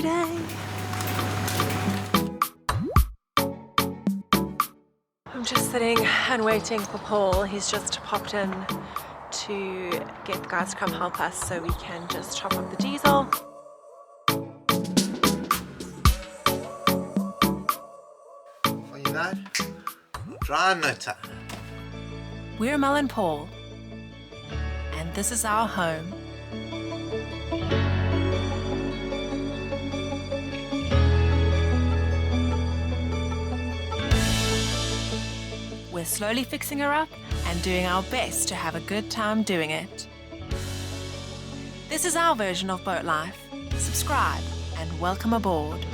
day. I'm just sitting and waiting for Paul. He's just popped in to get the guys to come help us so we can just top up the diesel. Well, you know, I'm trying not to. We're Mel and Paul, and this is our home. We're slowly fixing her up and doing our best to have a good time doing it. This is our version of boat life. Subscribe and welcome aboard.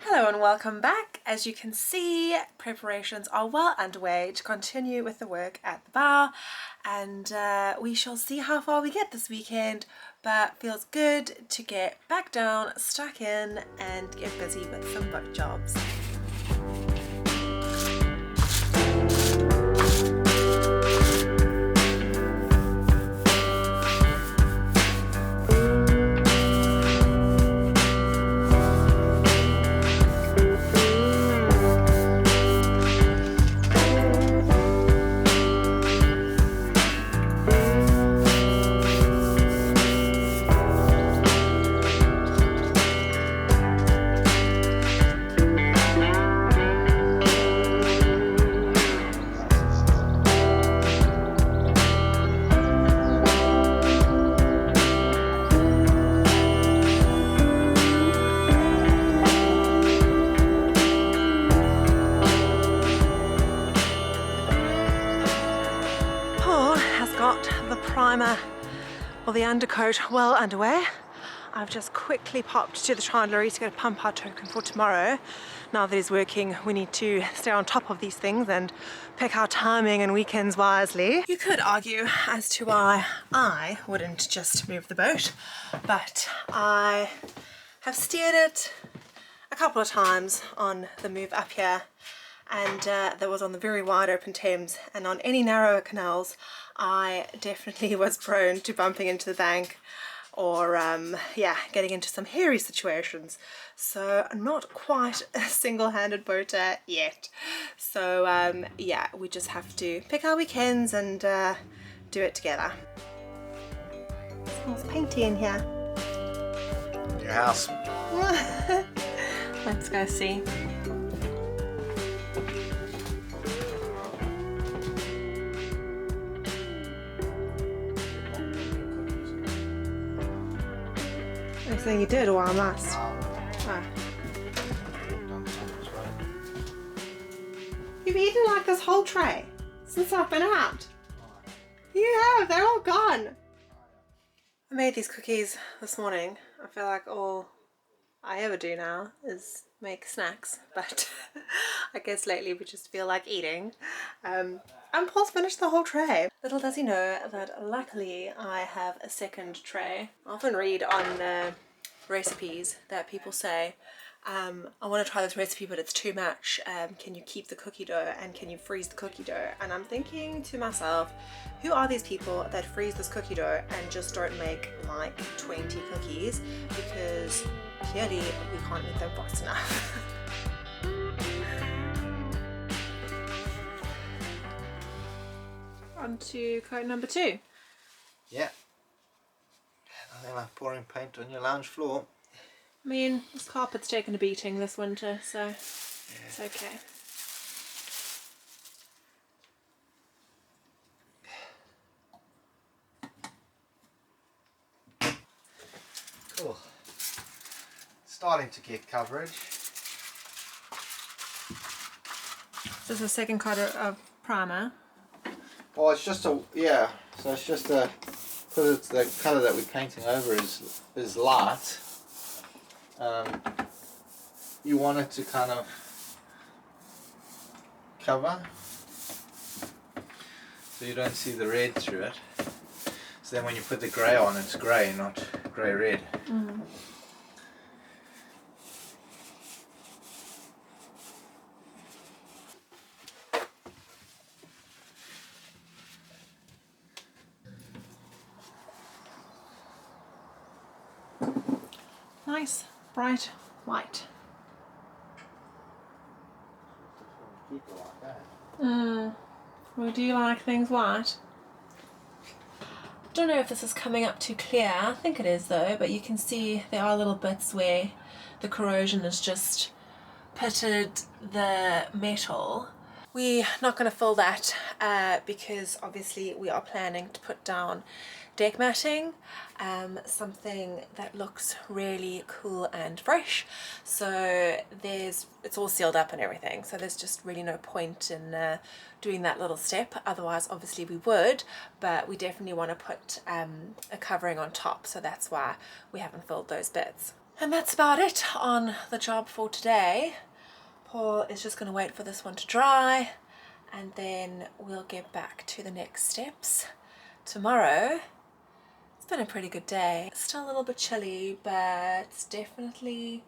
Hello and welcome back. As you can see, preparations are well underway to continue with the work at the bow, and we shall see how far we get this weekend, but feels good to get back down, stuck in and get busy with some boat jobs. Primer or the undercoat well underway. I've just quickly popped to the chandlery to get a pump out token for tomorrow. Now that he's working, we need to stay on top of these things and pick our timing and weekends wisely. You could argue as to why I wouldn't just move the boat, but I have steered it a couple of times on the move up here, and that was on the very wide open Thames, and on any narrower canals I definitely was prone to bumping into the bank or yeah, getting into some hairy situations. So not quite a single-handed boater yet. So yeah, we just have to pick our weekends and do it together. It smells painty in here. Your house. Let's go see. You're saying you did, or I must? Oh. You've eaten like this whole tray since I've been out. You have, they're all gone. I made these cookies this morning. I feel like all I ever do now is make snacks, but I guess lately we just feel like eating. And Paul's finished the whole tray. Little does he know that luckily I have a second tray. I often read on recipes that people say, I want to try this recipe but it's too much, can you keep the cookie dough and can you freeze the cookie dough? And I'm thinking to myself, who are these people that freeze this cookie dough and just don't make like 20 cookies, because clearly we can't eat them fast enough. On to coat number 2. Yeah. Nothing like pouring paint on your lounge floor. I mean, this carpet's taken a beating this winter, so it's okay. Cool. Starting to get coverage. This is the second coat of primer. Well, it's just a, yeah, so it's just a, because it's the colour that we're painting over is light, you want it to kind of cover so you don't see the red through it. So then when you put the grey on, it's grey, not grey-red. Mm. Nice, bright white. Keep it like that. Well, do you like things white? Don't know if this is coming up too clear. I think it is though, but you can see there are little bits where the corrosion has just pitted the metal. We're not going to fill that because obviously we are planning to put down deck matting, something that looks really cool and fresh. So it's all sealed up and everything, so there's just really no point in doing that little step. Otherwise obviously we would, but we definitely want to put a covering on top, so that's why we haven't filled those bits. And that's about it on the job for today. Paul is just going to wait for this one to dry, and then we'll get back to the next steps tomorrow. It's been a pretty good day. It's still a little bit chilly, but it's definitely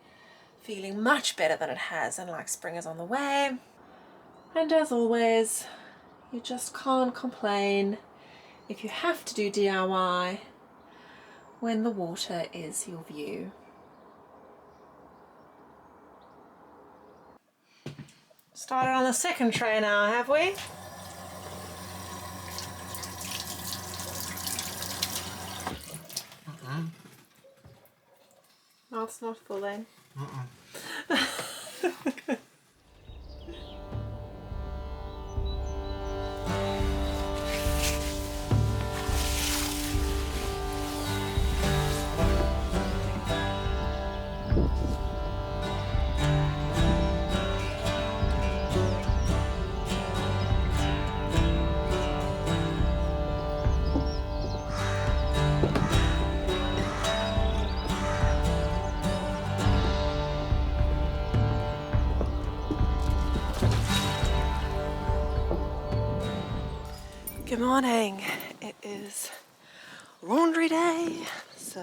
feeling much better than it has, and like spring is on the way. And as always, you just can't complain if you have to do DIY when the water is your view. Started on the second tray now, have we? No, it's not full then. Good morning. It is laundry day, so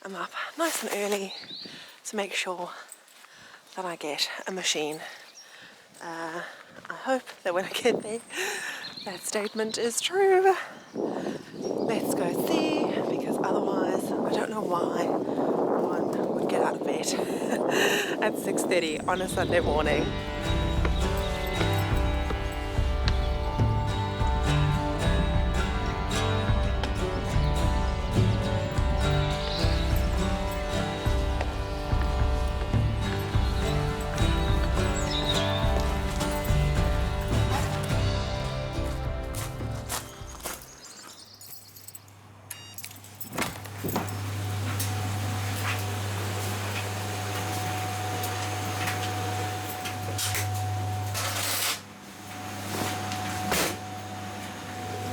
I'm up nice and early to make sure that I get a machine. I hope that when I get there that statement is true. Let's go see, because otherwise I don't know why one would get out of bed at 6:30 on a Sunday morning.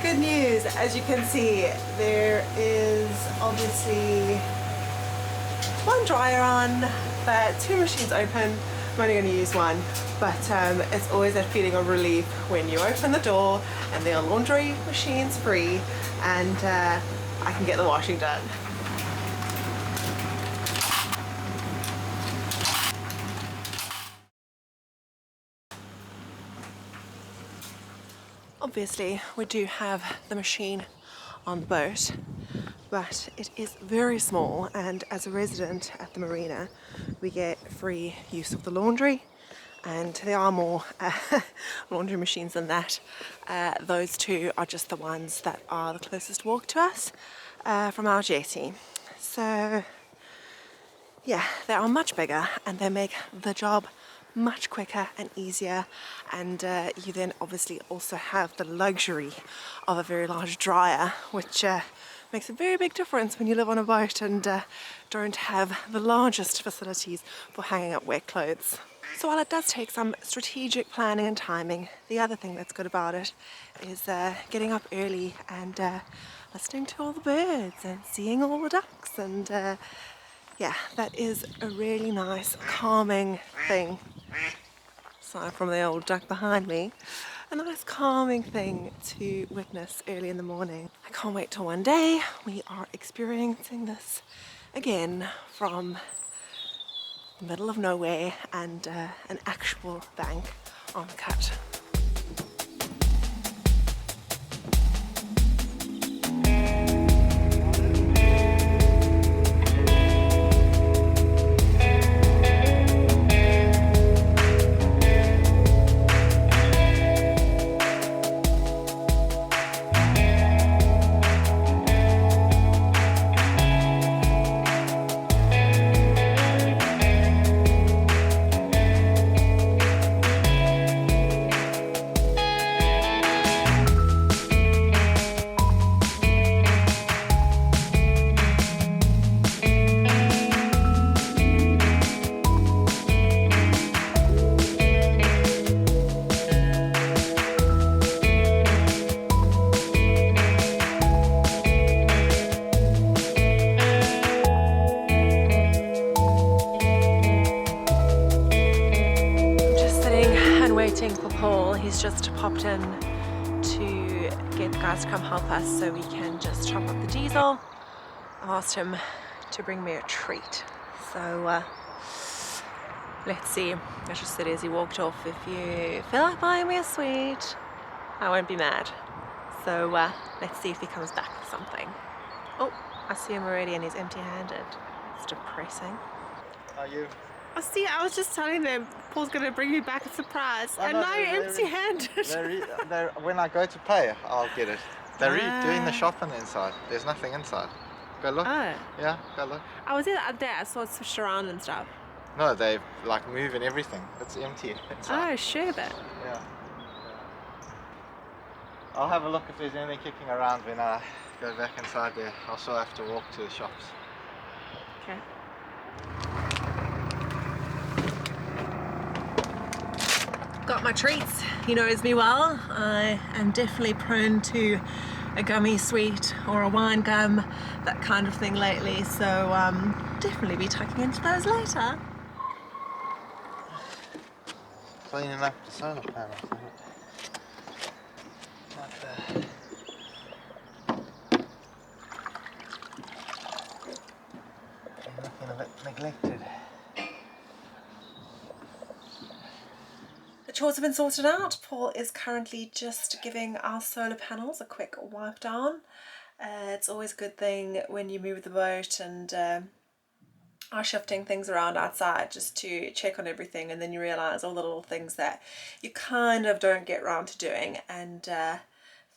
Good news, as you can see, there is obviously one dryer on, but two machines open. I'm only going to use one, but it's always that feeling of relief when you open the door and there are laundry machines free, and I can get the washing done. Obviously, we do have the machine on the boat, but it is very small, and as a resident at the marina, we get free use of the laundry, and there are more laundry machines than that. Those two are just the ones that are the closest walk to us from our jetty. So yeah, they are much bigger and they make the job much quicker and easier, and you then obviously also have the luxury of a very large dryer, which makes a very big difference when you live on a boat and don't have the largest facilities for hanging up wet clothes. So while it does take some strategic planning and timing, the other thing that's good about it is getting up early and listening to all the birds and seeing all the ducks, and yeah, that is a really nice calming thing. Aside from the old duck behind me, a nice calming thing to witness early in the morning. I can't wait till one day we are experiencing this again from the middle of nowhere and an actual bank on the cut. For Paul, he's just popped in to get the guys to come help us so we can just top up the diesel. I asked him to bring me a treat, so let's see. I just said as he walked off, if you feel like buying me a sweet, I won't be mad. So let's see if he comes back with something. Oh, I see him already and he's empty-handed. It's depressing. Are you? I see, I was just telling them Paul's going to bring me back a surprise, and now you're empty-handed. When I go to pay, I'll get it. They're doing the shopping inside. There's nothing inside. Go look. Oh. Yeah, go look. I was there, I saw it switched around and stuff. No, they're like moving everything. It's empty inside. Oh, sure that. Yeah. I'll have a look if there's anything kicking around when I go back inside there. I'll still have to walk to the shops. Okay. Got my treats. He knows me well. I am definitely prone to a gummy sweet or a wine gum, that kind of thing lately, so definitely be tucking into those later. Cleaning up the solar panels. Looking a bit neglected. The chores have been sorted out. Paul is currently just giving our solar panels a quick wipe down. It's always a good thing when you move the boat and are shifting things around outside, just to check on everything, and then you realise all the little things that you kind of don't get round to doing, and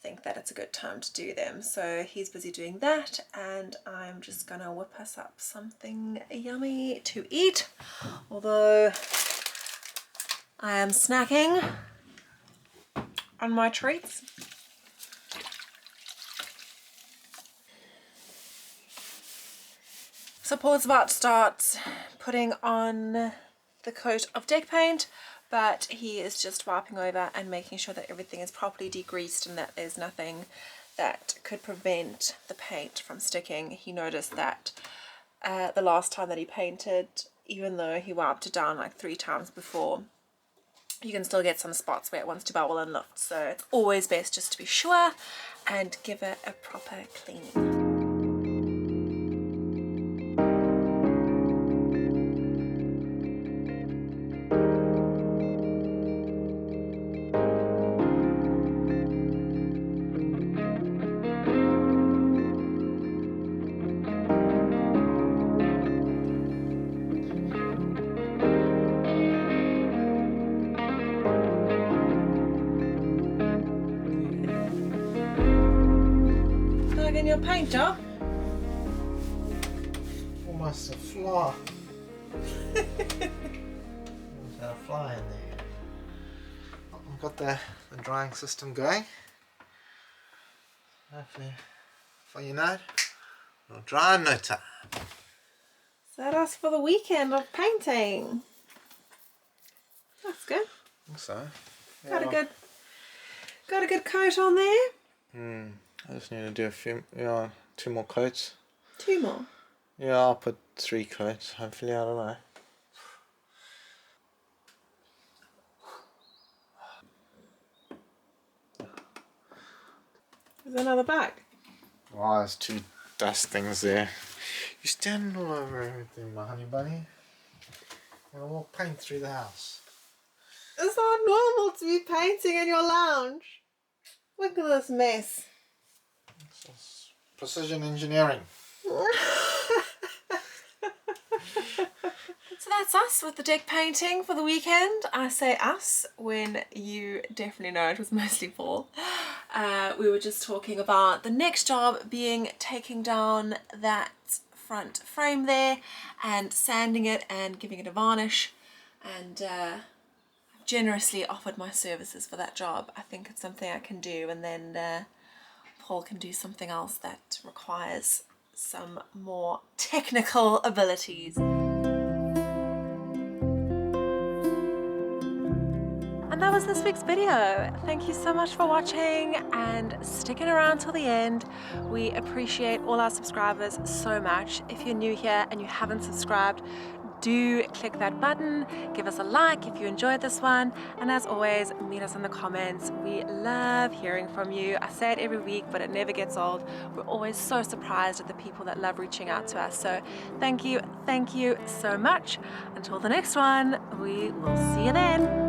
think that it's a good time to do them. So he's busy doing that, and I'm just gonna whip us up something yummy to eat, although I am snacking on my treats. So Paul's about to start putting on the coat of deck paint, but he is just wiping over and making sure that everything is properly degreased and that there's nothing that could prevent the paint from sticking. He noticed that the last time that he painted, even though he wiped it down like 3 times before, you can still get some spots where it wants to bubble and lift. So it's always best just to be sure and give it a proper cleaning. Plug in your paint job. Almost a fly. There's a fly in there. I've got the drying system going. Hopefully, before you know it, it'll dry in no time. Is that us for the weekend of painting? That's good. I think so. Got a good coat on there. I just need to do a few, 2 more coats. 2 more. Yeah, I'll put 3 coats. Hopefully, I don't know. There's another bag. Oh, there's 2 dust things there. You're standing all over everything, my honey bunny. I'll walk paint through the house. It's not normal to be painting in your lounge. Look at this mess. It's precision engineering. So that's us with the deck painting for the weekend. I say us when you definitely know it was mostly Paul. We were just talking about the next job being taking down that front frame there and sanding it and giving it a varnish, and I've generously offered my services for that job. I think it's something I can do, and then Paul can do something else that requires some more technical abilities. And that was this week's video. Thank you so much for watching and sticking around till the end. We appreciate all our subscribers so much. If you're new here and you haven't subscribed, do click that button, give us a like if you enjoyed this one, and as always, meet us in the comments. We love hearing from you. I say it every week, but it never gets old. We're always so surprised at the people that love reaching out to us. So thank you so much. Until the next one, we will see you then.